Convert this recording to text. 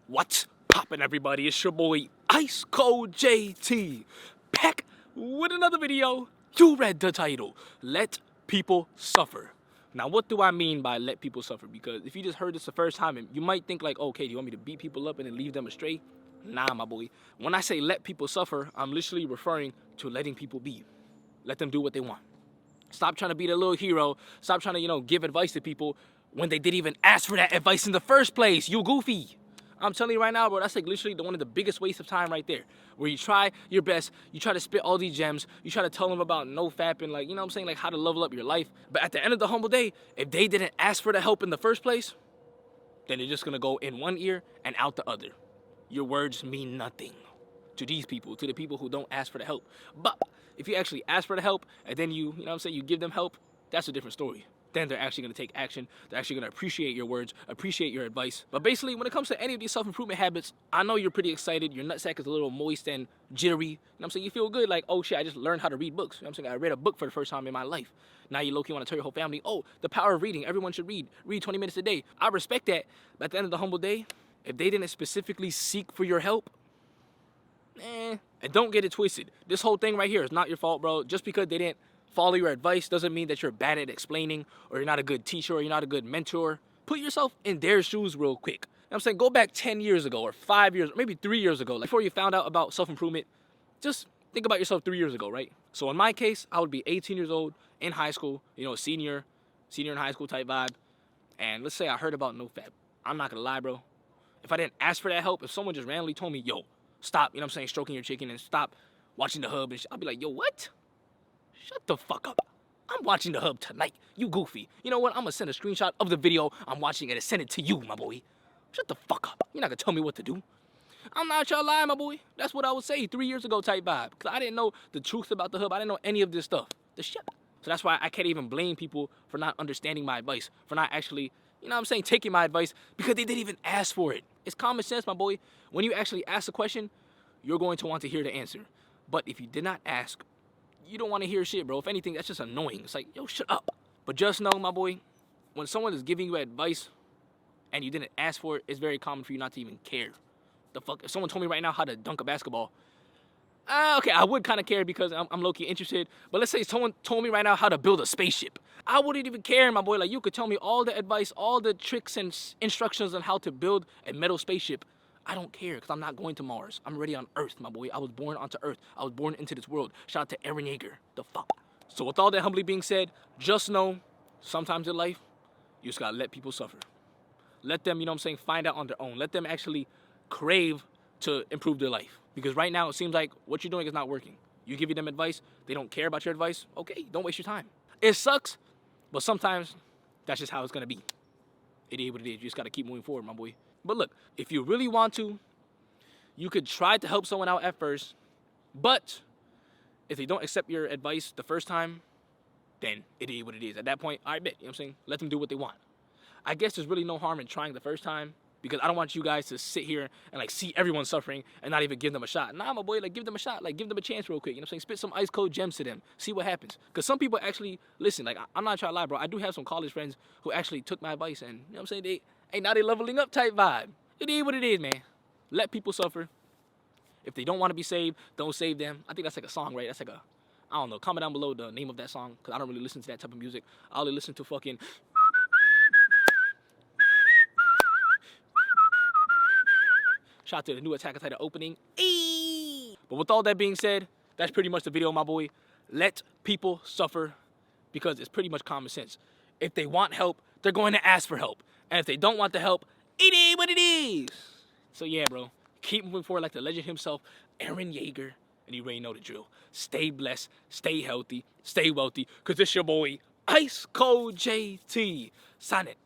What's poppin', everybody? It's your boy ICEcoldjt, back with another video. You read the title, Let People Suffer. Now, what do I mean by let people suffer? Because if you just heard this the first time, you might think like, okay, do you want me to beat people up and then leave them astray? Nah, my boy. When I say let people suffer, I'm literally referring to letting people be. Let them do what they want. Stop trying to be the little hero. Stop trying to, give advice to people when they didn't even ask for that advice in the first place. You goofy. I'm telling you right now, bro, that's like literally one of the biggest wastes of time right there. Where you try your best, you try to spit all these gems, you try to tell them about no fapping, like, like how to level up your life. But at the end of the humble day, if they didn't ask for the help in the first place, then they're just gonna go in one ear and out the other. Your words mean nothing to these people, to the people who don't ask for the help. But if you actually ask for the help and then you give them help, that's a different story. Then they're actually going to take action. They're actually going to appreciate your words, appreciate your advice. But basically, when it comes to any of these self-improvement habits, I know you're pretty excited. Your nutsack is a little moist and jittery. You feel good like, oh shit, I just learned how to read books. I read a book for the first time in my life. Now you low-key want to tell your whole family, oh, the power of reading. Everyone should read. Read 20 minutes a day. I respect that. But at the end of the humble day, if they didn't specifically seek for your help, and don't get it twisted. This whole thing right here is not your fault, bro. Just because they didn't follow your advice doesn't mean that you're bad at explaining, or you're not a good teacher, or you're not a good mentor. Put yourself in their shoes real quick. Go back 10 years ago, or 5 years, or maybe 3 years ago. Like before you found out about self-improvement, just think about yourself 3 years ago, right? So in my case, I would be 18 years old in high school, senior in high school type vibe. And let's say I heard about NoFap. I'm not gonna lie, bro. If I didn't ask for that help, if someone just randomly told me, yo, stop, stroking your chicken and stop watching the hub and I'll be like, yo, what? Shut the fuck up. I'm watching the hub tonight. You goofy. You know what? I'm gonna send a screenshot of the video I'm watching and send it to you, my boy. Shut the fuck up. You're not gonna tell me what to do. I'm not your lie, my boy. That's what I would say 3 years ago type vibe. Because I didn't know the truth about the hub. I didn't know any of this stuff. The shit. So that's why I can't even blame people for not understanding my advice. For not actually, taking my advice because they didn't even ask for it. It's common sense, my boy. When you actually ask a question, you're going to want to hear the answer. But if you did not ask, you don't want to hear shit, bro. If anything, that's just annoying. It's like, yo, shut up. But just know, my boy, when someone is giving you advice and you didn't ask for it, it's very common for you not to even care. The fuck? If someone told me right now how to dunk a basketball, okay, I would kind of care because I'm low-key interested. But let's say someone told me right now how to build a spaceship. I wouldn't even care, my boy. Like, you could tell me all the advice, all the tricks and instructions on how to build a metal spaceship. I don't care because I'm not going to Mars. I'm already on Earth, my boy. I was born onto Earth. I was born into this world. Shout out to Eren Yeager. The fuck? So with all that humbly being said, just know sometimes in life, you just gotta let people suffer. Let them, find out on their own. Let them actually crave to improve their life. Because right now, it seems like what you're doing is not working. You give them advice. They don't care about your advice. Okay, don't waste your time. It sucks, but sometimes that's just how it's gonna be. It is what it is. You just gotta keep moving forward, my boy. But look, if you really want to, you could try to help someone out at first, but if they don't accept your advice the first time, then it is what it is. At that point, I bet, let them do what they want. I guess there's really no harm in trying the first time because I don't want you guys to sit here and see everyone suffering and not even give them a shot. Nah, my boy, give them a shot. Give them a chance real quick. Spit some ice cold gems to them. See what happens. Because some people actually listen. I'm not trying to lie, bro. I do have some college friends who actually took my advice and, now they leveling up type vibe. It is what it is, man. Let people suffer. If they don't want to be saved, don't save them. I think that's like a song, right? That's like I don't know. Comment down below the name of that song because I don't really listen to that type of music. I only listen to fucking... Shout out to the new Attack on Titan opening. Eee! But with all that being said, that's pretty much the video, my boy. Let people suffer because it's pretty much common sense. If they want help, they're going to ask for help. And if they don't want the help, it is what it is. So yeah, bro. Keep moving forward like the legend himself, Eren Yeager. And you already know the drill. Stay blessed, stay healthy, stay wealthy. Because it's your boy, ICEcoldjt. Sign it.